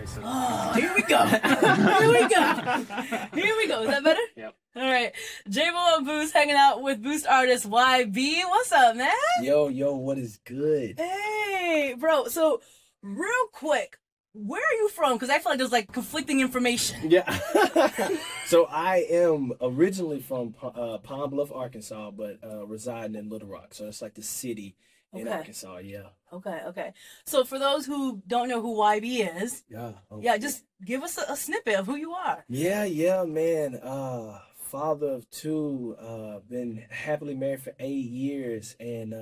So. Oh, here we go. Here we go. Here we go. Is that better? Yep. All right. J-Bo and Boost hanging out with Boost artist YB. What's up, man? Yo, what is good? Hey, bro. So, real quick, where are you from? Because I feel like there's like conflicting information. Yeah. So I am originally from Pine Bluff, Arkansas, but residing in Little Rock. So it's like the city in Arkansas. Yeah. Okay. So for those who don't know who YB is, yeah, just give us a snippet of who you are. Yeah, man. Father of two, been happily married for 8 years, and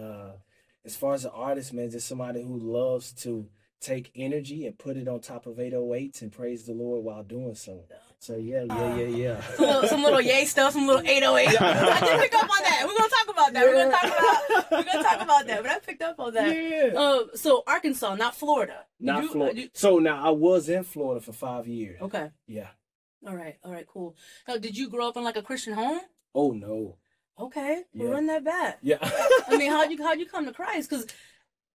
as far as an artist, man, just somebody who loves to take energy and put it on top of 808s and praise the Lord while doing so. So yeah. Some little yay stuff, some little 808. I did pick up on that. We're gonna talk about that. We're gonna talk about that. But I picked up on that. Yeah. So Arkansas, not Florida. Not Florida. So now I was in Florida for 5 years. Okay. Yeah. All right, cool. Now, did you grow up in like a Christian home? Oh no. Okay, we'll run that back. Yeah. I mean, how'd you come to Christ? Because,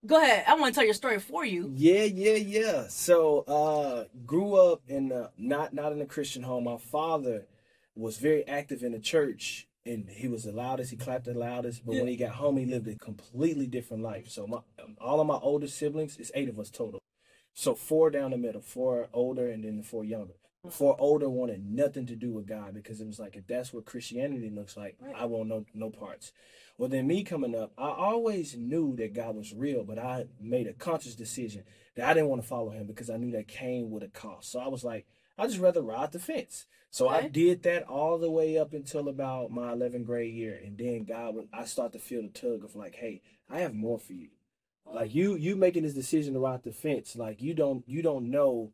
go ahead, I want to tell your story for you. Yeah. So, grew up in not in a Christian home. My father was very active in the church, and he was the loudest. He clapped the loudest. But when he got home, he lived a completely different life. So, all of my older siblings, it's 8 of us total. So 4 down the middle, 4 older, and then the 4 younger. The 4 older wanted nothing to do with God, because it was like, if that's what Christianity looks like, I want no parts. Well, then me coming up, I always knew that God was real, but I made a conscious decision that I didn't want to follow him because I knew that came with a cost. So I was like, I'd just rather ride the fence. So I did that all the way up until about my 11th grade year. And then I started to feel the tug of like, hey, I have more for you. Like you making this decision to ride the fence, like you don't know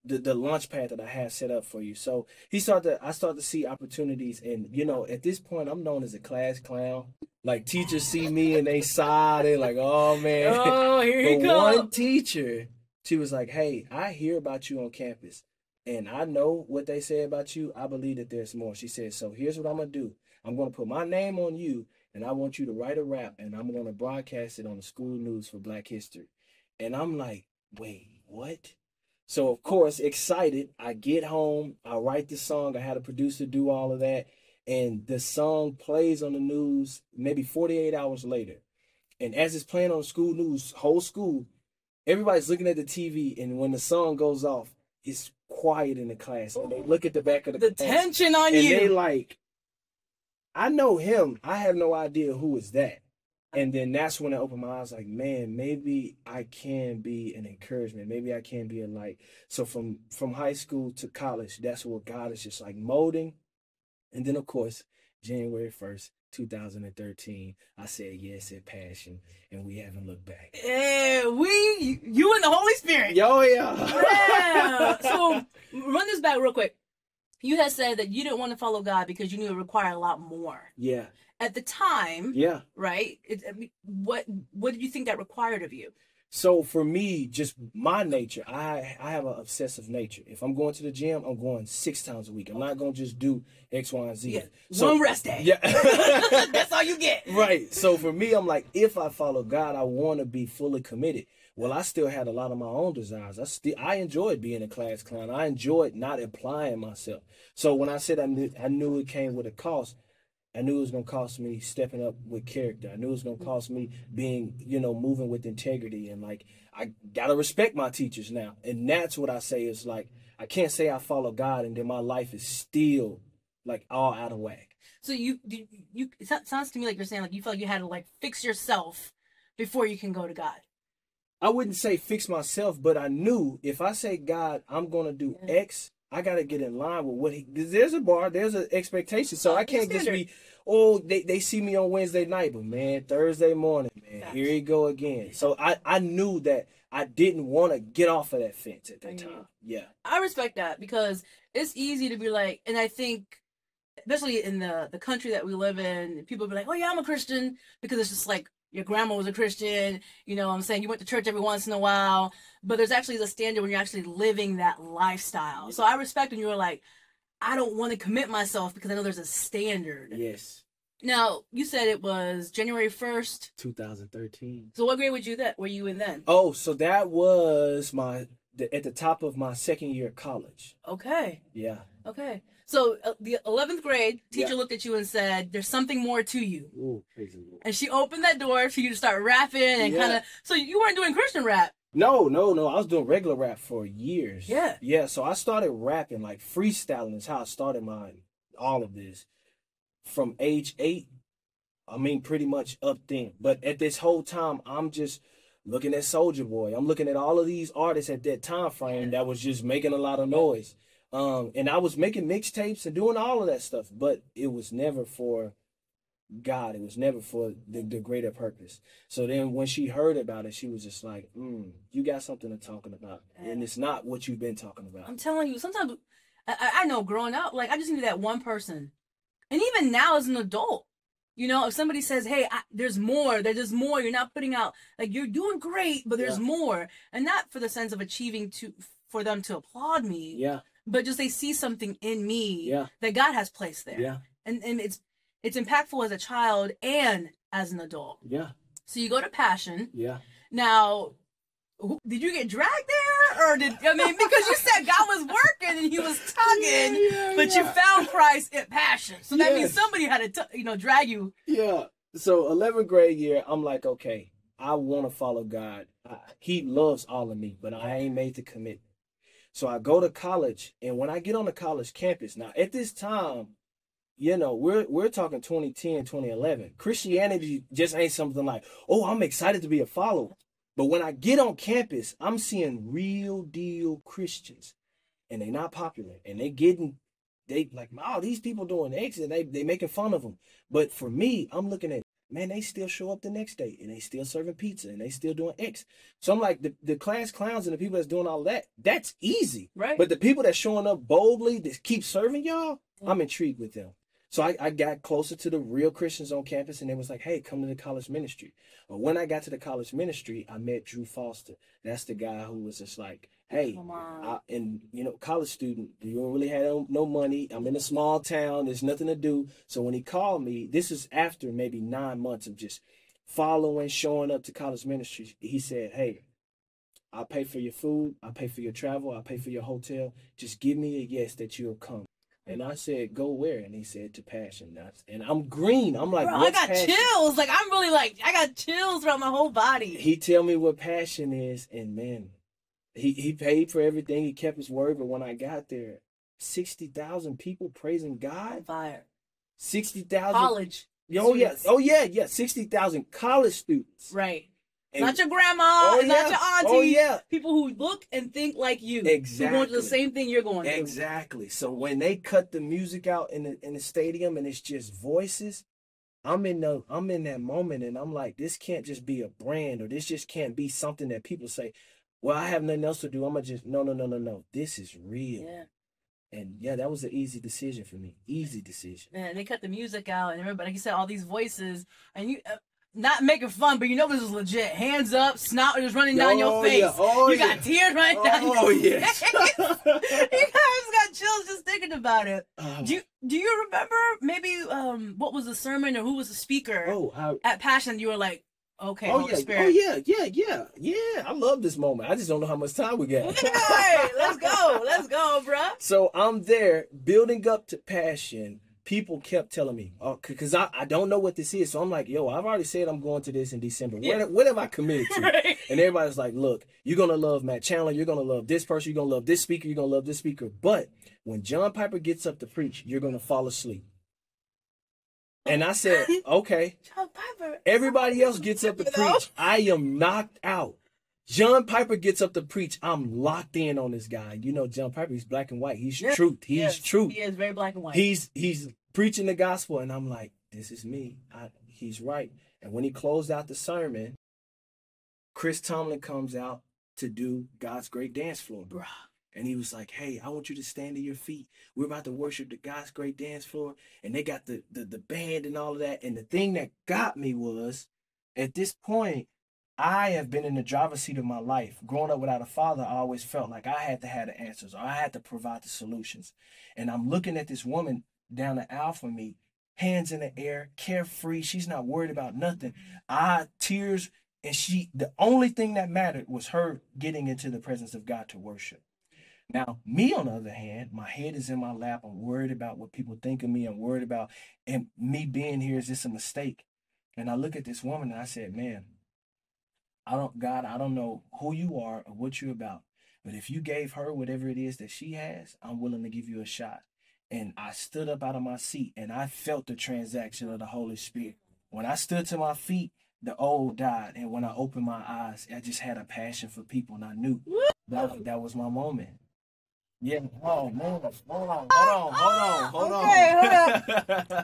the launch pad that I have set up for you. So I started to see opportunities, and at this point I'm known as a class clown. Like teachers see me and they sigh, they're like, oh man. Oh, here you go. One teacher, she was like, hey, I hear about you on campus and I know what they say about you. I believe that there's more. She said, so here's what I'm gonna do. I'm gonna put my name on you, and I want you to write a rap, and I'm gonna broadcast it on the school news for Black History. And I'm like, wait, what? So, of course, excited, I get home, I write the song, I had a producer do all of that, and the song plays on the news maybe 48 hours later. And as it's playing on the school news, whole school, everybody's looking at the TV, and when the song goes off, it's quiet in the class, and they look at the back of the class. The tension on you. And they like, I know him, I have no idea who is that. And then that's when I opened my eyes, like, man, maybe I can be an encouragement. Maybe I can be a light. So from high school to college, that's what God is just like molding. And then, of course, January 1st, 2013, I said yes at Passion, and we haven't looked back. Yeah, you and the Holy Spirit. Yo, yeah. So run this back real quick. You had said that you didn't want to follow God because you knew it required a lot more. Yeah. At the time, right? What did you think that required of you? So for me, just my nature, I have an obsessive nature. If I'm going to the gym, I'm going 6 times a week. I'm not going to just do X, Y, and Z. Yeah. So, one rest day. Yeah. That's all you get. Right. So for me, I'm like, if I follow God, I want to be fully committed. Well, I still had a lot of my own desires. I enjoyed being a class clown. I enjoyed not applying myself. So when I said I knew it came with a cost, I knew it was going to cost me stepping up with character. I knew it was going to cost me being, moving with integrity. And like, I got to respect my teachers now. And that's what I say is like, I can't say I follow God and then my life is still like all out of whack. So it sounds to me like you're saying like you feel like you had to like fix yourself before you can go to God. I wouldn't say fix myself, but I knew if I say, God, I'm going to do X, I got to get in line with what because there's a bar, there's an expectation. So I can't just be, they see me on Wednesday night, but man, Thursday morning, man, here you go again. So I knew that I didn't want to get off of that fence at that time. Yeah. I respect that because it's easy to be like, and I think, especially in the country that we live in, people be like, oh yeah, I'm a Christian, because it's just like, your grandma was a Christian, you know what I'm saying? You went to church every once in a while, but there's actually a standard when you're actually living that lifestyle. So I respect when you were like, I don't want to commit myself because I know there's a standard. Yes. Now, you said it was January 1st. 2013. So what grade were you in then? Oh, so that was my at the top of my second year of college. Okay. Yeah. Okay. So the 11th grade teacher Yeah. looked at you and said, "There's something more to you." Ooh, praise the Lord. And she opened that door for you to start rapping and Yeah. kind of. So you weren't doing Christian rap. No. I was doing regular rap for years. Yeah. Yeah. So I started rapping, like freestyling is how I started all of this from age 8. I mean, pretty much up then. But at this whole time, I'm just looking at Soulja Boy. I'm looking at all of these artists at that time frame that was just making a lot of noise. And I was making mixtapes and doing all of that stuff, but it was never for God. It was never for the greater purpose. So then when she heard about it, she was just like, you got something to talking about. And it's not what you've been talking about. I'm telling you, sometimes I know growing up, like I just needed that one person. And even now as an adult, you know, if somebody says, "Hey, there's more, you're not putting out, like you're doing great, but there's more," and not for the sense of achieving for them to applaud me, but just they see something in me that God has placed there, and it's impactful as a child and as an adult. So you go to Passion. Now, did you get dragged there, or because you said God was working and He was tugging, but you found Christ at Passion, so that means somebody had to drag you. Yeah. So 11th grade year, I'm like, okay, I want to follow God. He loves all of me, but I ain't made the commitment. So I go to college, and when I get on the college campus, now at this time, you know, we're talking 2010, 2011. Christianity just ain't something like, oh, I'm excited to be a follower. But when I get on campus, I'm seeing real deal Christians, and they're not popular, and they like, oh, these people doing X, and they making fun of them. But for me, I'm looking at, man, they still show up the next day, and they still serving pizza, and they still doing X. So I'm like, the class clowns and the people that's doing all that, that's easy. Right. But the people that's showing up boldly, that keep serving y'all, I'm intrigued with them. So I got closer to the real Christians on campus, and they was like, hey, come to the college ministry. But when I got to the college ministry, I met Drew Foster. That's the guy who was just like, hey, college student, you don't really have no money. I'm in a small town. There's nothing to do. So when he called me, this is after maybe 9 months of just following, showing up to college ministry. He said, hey, I'll pay for your food. I'll pay for your travel. I'll pay for your hotel. Just give me a yes that you'll come. And I said, go where? And he said, to Passion. And I'm green. I'm like, bro, what's I got Passion? chills. Like, I'm really like, I got chills throughout my whole body. He tell me what Passion is, and man, he paid for everything. He kept his word. But when I got there, 60,000 people praising God. Fire. 60,000 college. Oh yeah. 60,000 college students. Right. And, not your grandma, not your auntie. Oh yeah. People who look and think like you. Exactly. Who going through the same thing you're going through. Exactly. So when they cut the music out in the stadium and it's just voices, I'm in that moment, and I'm like, this can't just be a brand, or this just can't be something that people say, well, I have nothing else to do. I'm gonna just no. This is real. Yeah. And yeah, that was an easy decision for me. Easy decision. Man, they cut the music out, and everybody, like you said, all these voices, and you. Not making fun, but you know this is legit. Hands up, snot is running down your face. Yeah. Oh, you got tears running down your yes. face. You guys got chills just thinking about it. Do you remember maybe what was the sermon or who was the speaker at Passion? You were like, okay, Holy Spirit. Yeah. I love this moment. I just don't know how much time we got. Hey, let's go, bruh. So I'm there building up to Passion. People kept telling me, because I don't know what this is. So I'm like, yo, I've already said I'm going to this in December. What have I committed to? Right. And everybody's like, look, you're going to love Matt Chandler. You're going to love this person. You're going to love this speaker. You're going to love this speaker. But when John Piper gets up to preach, you're going to fall asleep. And I said, okay. John Piper. Everybody else gets up to preach. I am knocked out. John Piper gets up to preach. I'm locked in on this guy. You know, John Piper, he's black and white. He's truth. He's truth. He is very black and white. He's preaching the gospel, and I'm like, this is me. He's right. And when he closed out the sermon, Chris Tomlin comes out to do God's Great Dance Floor. Bruh. And he was like, hey, I want you to stand to your feet. We're about to worship the God's Great Dance Floor. And they got the band and all of that. And the thing that got me was, at this point, I have been in the driver's seat of my life. Growing up without a father, I always felt like I had to have the answers, or I had to provide the solutions. And I'm looking at this woman down the aisle from me, hands in the air, carefree. She's not worried about nothing. Tears And the only thing that mattered was her getting into the presence of God to worship. Now, me, on the other hand, my head is in my lap. I'm worried about what people think of me. I'm worried about, and me being here, is this a mistake? And I look at this woman and I said, man, God, I don't know who you are or what you're about, but if you gave her whatever it is that she has, I'm willing to give you a shot. And I stood up out of my seat and I felt the transaction of the Holy Spirit. When I stood to my feet, the old died. And when I opened my eyes, I just had a passion for people, and I knew that was my moment. Yeah. Oh, man. Hold on. Okay, hold on.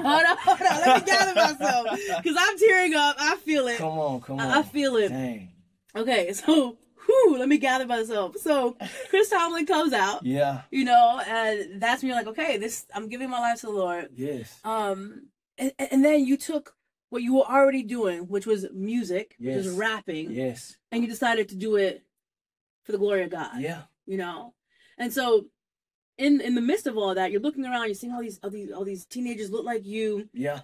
Let me gather myself, because I'm tearing up. I feel it. Come on. I feel it. Dang. Okay, so let me gather myself. So Chris Tomlin comes out. Yeah. You know, and that's when you're like, okay, I'm giving my life to the Lord. Yes. And then you took what you were already doing, which was music, yes. which was rapping. Yes. And you decided to do it for the glory of God. Yeah. You know? And so in the midst of all that, you're looking around, you're seeing all these teenagers look like you. Yeah.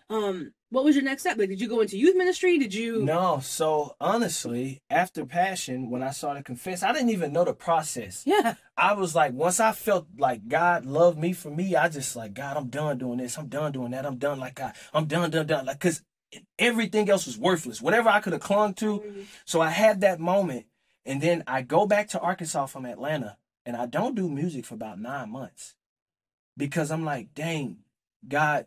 What was your next step? Like, did you go into youth ministry? Did you? No. So honestly, after Passion, when I started Confess, I didn't even know the process. Yeah. I was like, once I felt like God loved me for me, I just like, God, I'm done doing this. I'm done doing that. I'm done. Like, God, I'm done. Like, because everything else was worthless. Whatever I could have clung to. Mm-hmm. So I had that moment. And then I go back to Arkansas from Atlanta, and I don't do music for about 9 months, because I'm like, dang, God,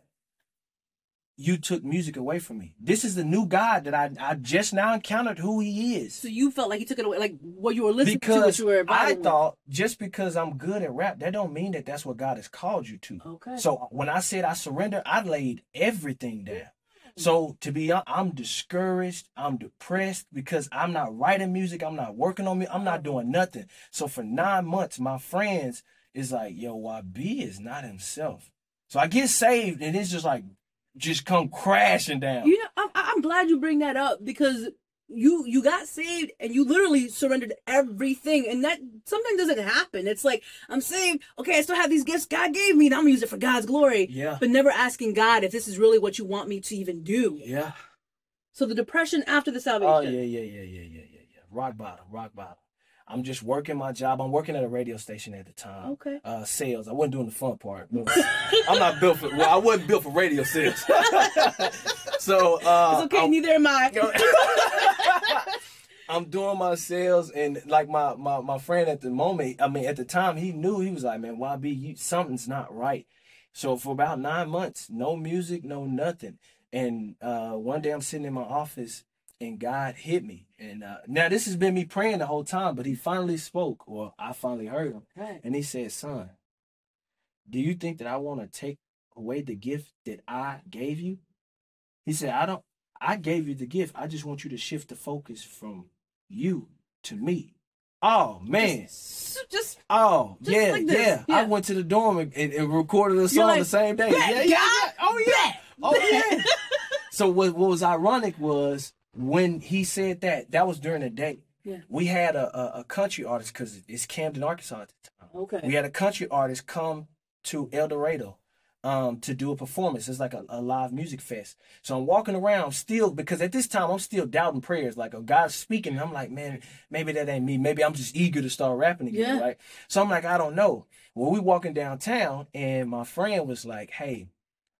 you took music away from me. This is the new God that I just now encountered who he is. So you felt like he took it away, like what you were listening because to, what you were I thought just because I'm good at rap, that don't mean that that's what God has called you to. Okay. So when I said I surrender, I laid everything down. So to be honest, I'm discouraged, I'm depressed, because I'm not writing music, I'm not working on me, I'm not doing nothing. So for 9 months, my friends is like, yo, YB is not himself. So I get saved, and it's just come crashing down. You know, I'm glad you bring that up, because you got saved and you literally surrendered everything, and that sometimes doesn't happen. It's like, I'm saved, okay, I still have these gifts God gave me, and I'm gonna use it for God's glory. Yeah. But never asking God if this is really what you want me to even do. Yeah. So the depression after the salvation. Oh yeah. Rock bottom. I'm just working my job. I'm working at a radio station at the time. Okay. Sales. I wasn't doing the fun part. I'm not built for. Well, I wasn't built for radio sales. So it's okay. Neither am I. I'm doing my sales, and like my friend at the moment, at the time, he knew. He was like, man, YB, something's not right. So for about 9 months, no music, no nothing. And one day I'm sitting in my office, and God hit me. And now this has been me praying the whole time, but he finally spoke, or I finally heard him. Right. And he said, son, do you think that I want to take away the gift that I gave you? He said, I gave you the gift. I just want you to shift the focus from you to me. Oh, man. Yeah. I went to the dorm and recorded a song the same day. Yeah. Oh, yeah. So what was ironic was, when he said that was during the day. Yeah. We had a country artist, because it's Camden, Arkansas at the time. Okay. We had a country artist come to El Dorado to do a performance. It's like a live music fest. So I'm walking around still, because at this time I'm still doubting prayers. Like, oh, God's speaking. And I'm like, man, maybe that ain't me. Maybe I'm just eager to start rapping again, right? So I'm like, I don't know. Well, we walking downtown, and my friend was like, hey,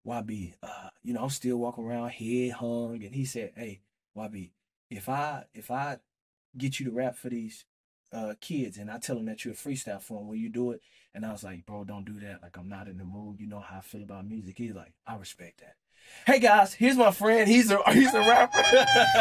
YB, I'm still walking around head hung. And he said, hey, YB, if I get you to rap for these kids, and I tell them that you're a freestyle for them, will you do it? And I was like, bro, don't do that. Like, I'm not in the mood. You know how I feel about music. He's like, I respect that. Hey guys, here's my friend. He's a rapper.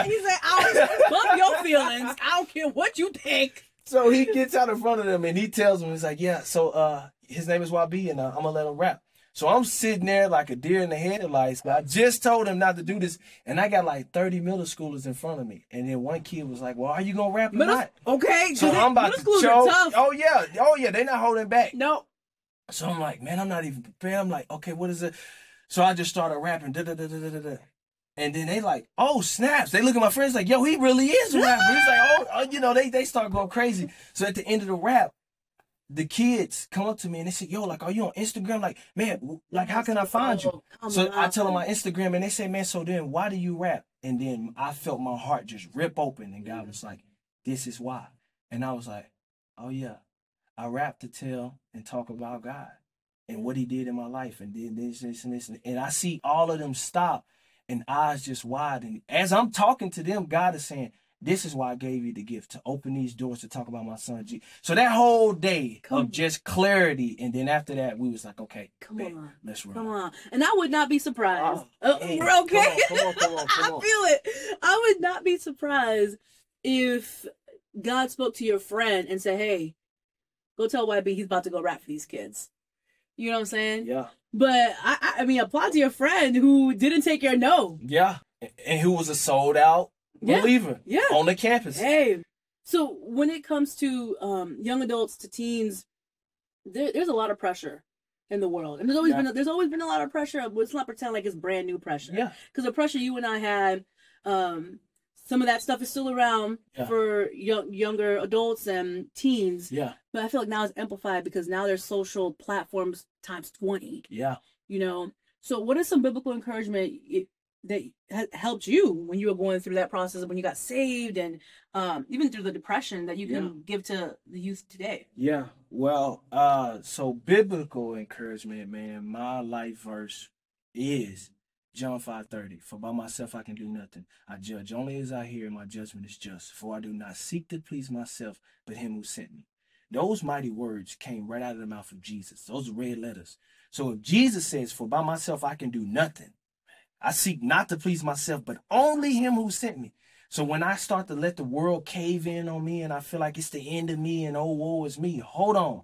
He said, I'll bump your feelings. I don't care what you think. So he gets out in front of them, and he tells them, he's like, yeah, so his name is YB, and I'm gonna let him rap. So I'm sitting there like a deer in the headlights. I just told him not to do this, and I got like 30 middle schoolers in front of me. And then one kid was like, well, are you going to rap or not? Okay. So I'm about to choke. Oh, yeah. They're not holding back. No. So I'm like, man, I'm not even prepared. I'm like, okay, what is it? So I just started rapping. And then they like, oh, snaps. They look at my friends like, yo, he really is a rapper. He's like, they start going crazy. So at the end of the rap, the kids come up to me and they say, yo, like, are you on Instagram? Like, man, like, how can I find you? So I tell them my Instagram, and they say, man, so then why do you rap? And then I felt my heart just rip open, and God was like, this is why. And I was like, oh yeah, I rap to tell and talk about God and what he did in my life, and then this, and this. And I see all of them stop and eyes just wide. And as I'm talking to them, God is saying, this is why I gave you the gift, to open these doors to talk about my son, G. So that whole day of just clarity, and then after that, we was like, okay, come on, let's run. Come on. And I would not be surprised. Hey, okay. Come on. I feel it. I would not be surprised if God spoke to your friend and said, hey, go tell YB he's about to go rap for these kids. You know what I'm saying? Yeah. But I mean, applaud to your friend who didn't take your no. Yeah. And who was a sold out believer on the campus. Hey, so when it comes to young adults to teens, there's a lot of pressure in the world, and there's always been a lot of pressure. Let's not pretend like it's brand new pressure. Yeah, because the pressure you and I had, some of that stuff is still around for younger adults and teens. Yeah, but I feel like now it's amplified because now there's social platforms times 20. Yeah, you know. So what is some biblical encouragement that helped you when you were going through that process, when you got saved, and even through the depression, that you can give to the youth today? Yeah, well, so biblical encouragement, man, my life verse is John 5:30. For by myself I can do nothing. I judge only as I hear, and my judgment is just. For I do not seek to please myself, but him who sent me. Those mighty words came right out of the mouth of Jesus. Those are red letters. So if Jesus says, for by myself I can do nothing, I seek not to please myself, but only him who sent me. So when I start to let the world cave in on me and I feel like it's the end of me and oh, woe is me, hold on.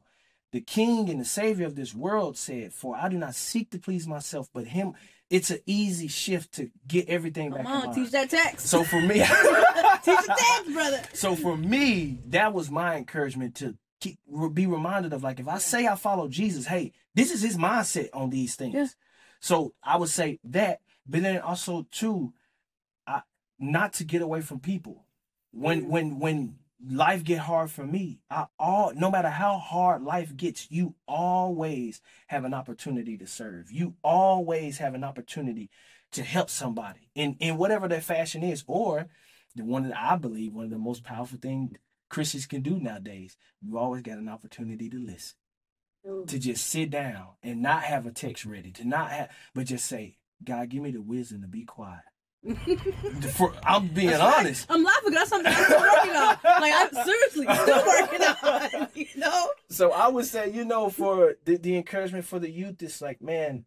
The King and the Savior of this world said, for I do not seek to please myself, but him. It's an easy shift to get everything back in line. Come on, teach that text. So for me, teach the text, brother. So for me, that was my encouragement to be reminded of, like, if I say I follow Jesus, hey, this is his mindset on these things. Yeah. So I would say that. But then also too, not to get away from people. When life get hard for me, no matter how hard life gets, you always have an opportunity to serve. You always have an opportunity to help somebody in whatever their fashion is. Or I believe one of the most powerful things Christians can do nowadays, you always got an opportunity to listen, to just sit down and not have a text ready, but just say, God, give me the wisdom to be quiet. I'm being honest. I'm laughing because that's something I'm still working on. Like, I'm seriously still working on, you know? So I would say, for the encouragement for the youth, it's like, man,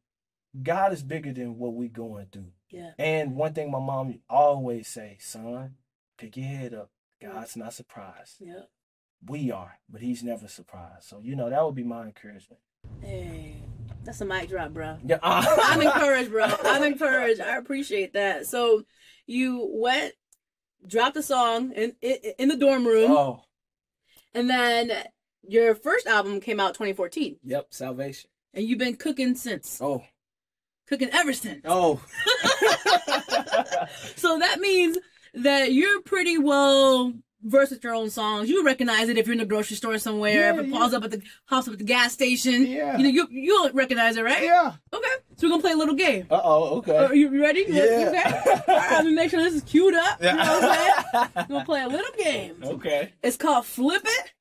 God is bigger than what we're going through. Yeah. And one thing my mom always say, son, pick your head up. God's not surprised. Yeah. We are, but he's never surprised. So, that would be my encouragement. Hey, that's a mic drop, bro. Yeah, I'm encouraged, bro. I'm encouraged. I appreciate that. So you dropped a song in the dorm room. Oh. And then your first album came out 2014. Yep, Salvation. And you've been cooking since. Oh. Cooking ever since. Oh. So that means that you're pretty well versed with your own songs. You recognize it if you're in the grocery store somewhere, if it pulls up at the house up at the gas station. Yeah. You'll recognize it, right? Yeah. Okay. So we're gonna play a little game. Okay. Are you ready? Yeah. Okay. All right, let me make sure this is queued up. You know what I'm saying? We're gonna play a little game. Okay. It's called Flip It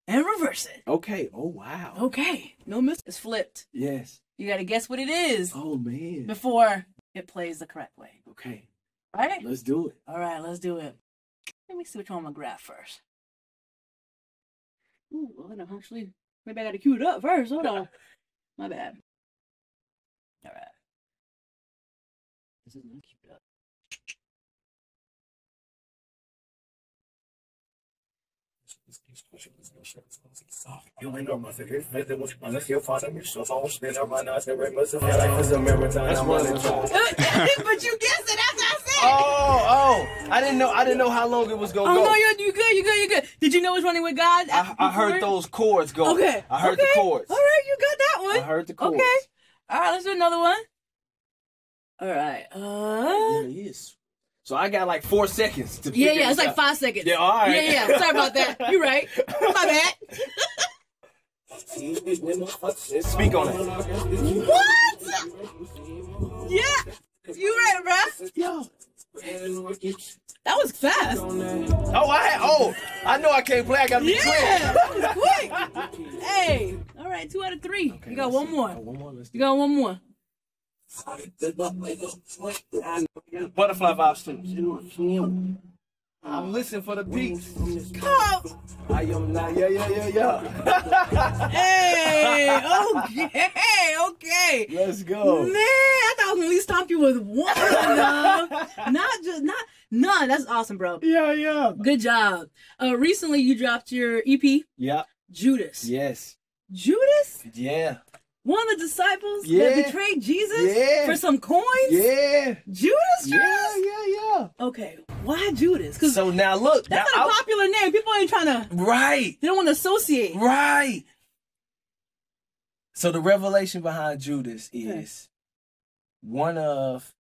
and Reverse It. Okay. Oh wow. Okay. No miss. It's flipped. Yes. You gotta guess what it is. Oh man. Before it plays the correct way. Okay. All right. Let's do it. All right, let's do it. Let me see which one I'm gonna grab first. Ooh, hold on, actually, maybe I gotta cue it up first. Hold on. My bad. All right. This is not queued up. But you guessed it after I said. Oh! I didn't know how long it was gonna go. Oh no, you good. Did you know it was Running with God? I heard those chords go. Okay. I heard the chords. All right, you got that one. I heard the chords. Okay. All right, let's do another one. All right. There it is. So I got like 4 seconds to figure it's like 5 seconds. Yeah, all right. Yeah. Sorry about that. You're right. My bad. Speak on it. What? Yeah. You ready, bro? Yo. That was fast. I know I can't play. I gotta be quick. That was quick. Hey, all right, 2 out of 3. Okay, You got one more. One more. Let's do You got one more. Butterfly vibes too. I'm listening for the beats. Come. I am not. Yeah. Hey, okay. Let's go. Man, I thought I was gonna at least stomp you with one. Not none. That's awesome, bro. Yeah. Good job. Recently you dropped your EP. Yeah. Judas. Yes. Judas? Yeah. One of the disciples Yeah. that betrayed Jesus Yeah. for some coins? Yeah. Judas? Yeah. Okay, why Judas? Because So now look. that's not a popular name. People ain't trying to. Right. They don't want to associate. Right. So the revelation behind Judas is one of,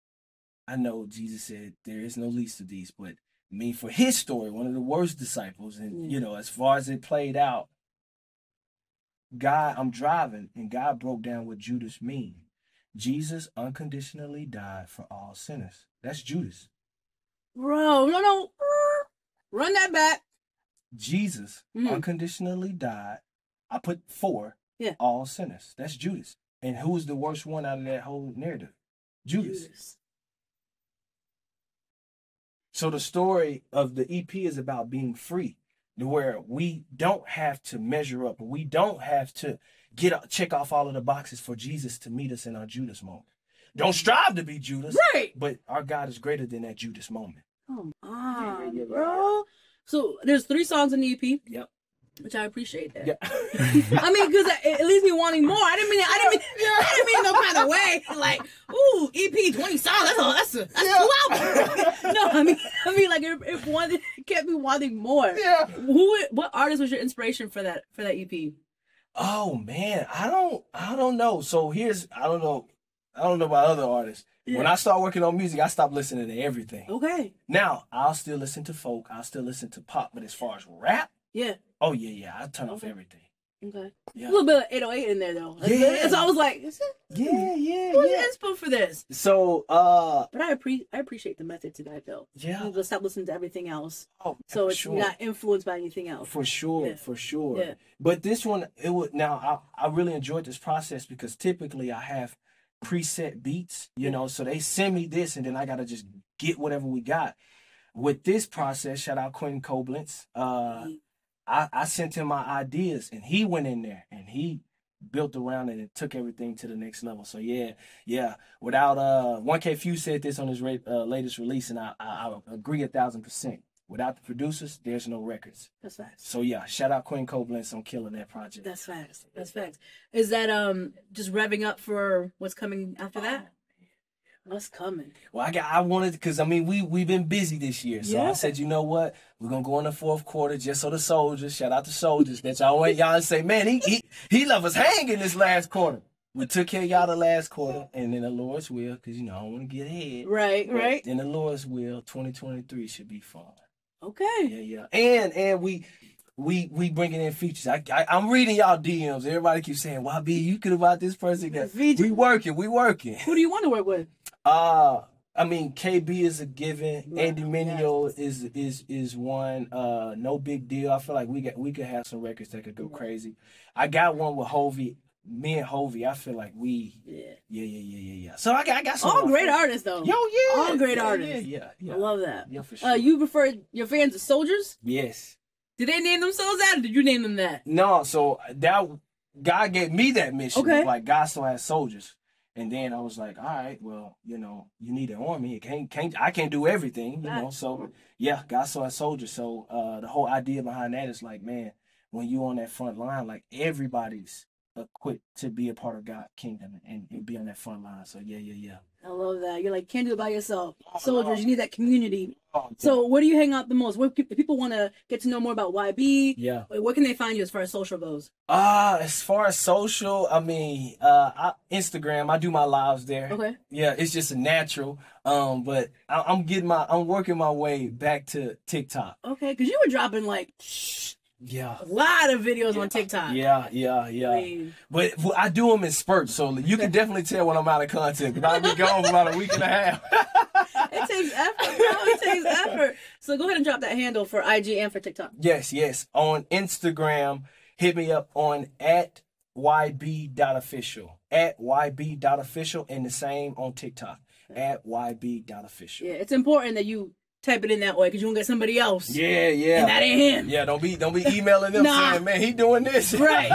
I know Jesus said there is no least of these, but I mean for his story, one of the worst disciples, and you know, as far as it played out, I'm driving and God broke down what Judas mean. Jesus unconditionally died for all sinners. That's Judas. Bro, no. Run that back. Jesus unconditionally died. I put for all sinners. That's Judas. And who's the worst one out of that whole narrative? Judas. So the story of the EP is about being free, where we don't have to measure up. We don't have to check off all of the boxes for Jesus to meet us in our Judas moment. Don't strive to be Judas, right? But our God is greater than that Judas moment. Come on, bro. So there's 3 songs in the EP. Yep. Which I appreciate that. Yeah. I mean, because it leaves me wanting more. I didn't mean no kind of way. Like, ooh, EP 20 songs. That's 2 albums. No, I mean, like it kept me wanting more. Yeah. What artist was your inspiration for that EP? Oh man, I don't know. So I don't know about other artists. Yeah. When I start working on music, I stop listening to everything. Okay. Now I'll still listen to folk. I'll still listen to pop. But as far as rap. Yeah. Oh yeah. I turn off everything. Okay. Yeah. A little bit of 808 in there though. Yeah. So I was like, Who's inspo for this? So but I appreciate the method to that though. Yeah. You stop listening to everything else. Oh, so it's not influenced by anything else. For sure. Yeah. But this one, I really enjoyed this process because typically I have preset beats, you know, so they send me this and then I gotta just get whatever we got. With this process, shout out Quentin Koblenz. I sent him my ideas and he went in there and he built around it and took everything to the next level. So yeah. Without 1K Few said this on his latest release, and I agree 1,000%. Without the producers, there's no records. That's facts. So yeah, shout out Quentin Koblenz on killing that project. That's facts. Is that just revving up for what's coming after that? What's coming? Well, I wanted, because I mean we've been busy this year, so I said, you know what, we're gonna go in the 4th quarter just so the soldiers, shout out the soldiers, that y'all say, man, he left us hanging this last quarter. We took care of y'all the last quarter, and in the Lord's will, because you know I don't want to get ahead. Right. In the Lord's will, 2023 should be fun. Okay. Yeah. And we bringing in features. I'm reading y'all DMs. Everybody keeps saying, YB, you could have bought this person. We working. Who do you want to work with? I mean, KB is a given. Andy Mineo is one. No big deal. I feel like we could have some records that could go crazy. I got one with Hovey. Me and Hovey, I feel like yeah. So I got some. All great artists though. Yo, yeah. All great artists. Yeah. I love that. Yeah, for sure. You prefer your fans to soldiers? Yes. Did they name themselves that, or did you name them that? No, so that God gave me that mission. Okay. Like God still has soldiers. And then I was like, all right, well, you know, you need an army. I can't do everything, you know. So yeah, God still has soldiers. So the whole idea behind that is like, man, when you on that front line, like everybody's equipped to be a part of God's kingdom and be on that front line. So yeah. I love that. You're like, can't do it by yourself. Soldiers, you need that community. Oh, so where do you hang out the most? If people want to get to know more about YB, where can they find you as far as social goes? As far as social, I mean, Instagram, I do my lives there. Okay. Yeah, it's just a natural. But I'm working my way back to TikTok. Okay, because you were dropping like a lot of videos on TikTok. Yeah. But I do them in spurts, so you can definitely tell when I'm out of content, because I'll be gone for about a week and a half. It It takes effort, bro. It takes effort. So go ahead and drop that handle for IG and for TikTok. Yes. On Instagram, hit me up on at yb.official. At yb.official, and the same on TikTok. At yb.official. Yeah, it's important that you type it in that way because you won't get somebody else. Yeah. And that ain't him. Yeah, don't be emailing them saying, man, he doing this. Right.